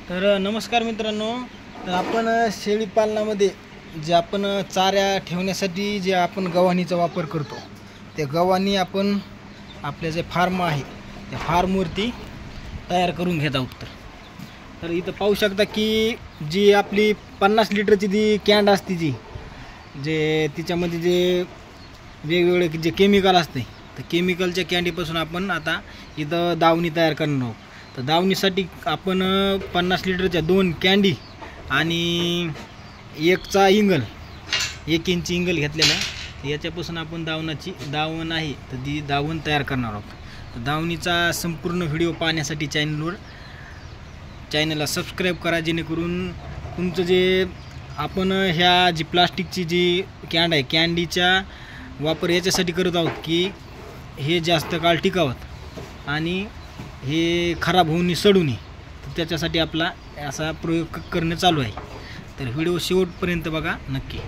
तर नमस्कार मित्रांनो, तर आपण शेळी पालनामध्ये जे आपण चाऱ्या ठेवण्यासाठी जे आपण गव्हाणीचा वापर करतो, ते गव्हाणी आपण आपले जे फार्म आहे त्या फार्मवरती तयार करून घेत आहोत। तर इथं पाहू शकता की जी आपली 50 लिटरची जी कॅन असते, जी जे तिच्यामध्ये जे वेगवेगळे जे केमिकल असते, तर केमिकलच्या कॅन्डीपासून आपण आता इथं दावणी तयार करणार आहोत। तर दावणीसाठी आपण 50 लिटरच्या 2 कॅन्डी आणि 1चा इंगल 1 इंच इंगल घेतलेला आहे। याच्यापासून आपण दावण आहे तर ती दावण तयार करणार आहोत। तर दावणीचा संपूर्ण व्हिडिओ पाहण्यासाठी चॅनलला सबस्क्राईब करा, जेणेकरून तुमचं जे आपण ह्या जी प्लास्टिकची जी कॅन्ड आहे, कॅन्डीचा वापर याच्यासाठी करत आहोत की हे जास्त काळ टिकावत आणि हे खराब होऊन सडू नये। तर त्याच्यासाठी आपला असा प्रयोग करणं चालू आहे। तर व्हिडिओ शेवटपर्यंत बघा नक्की।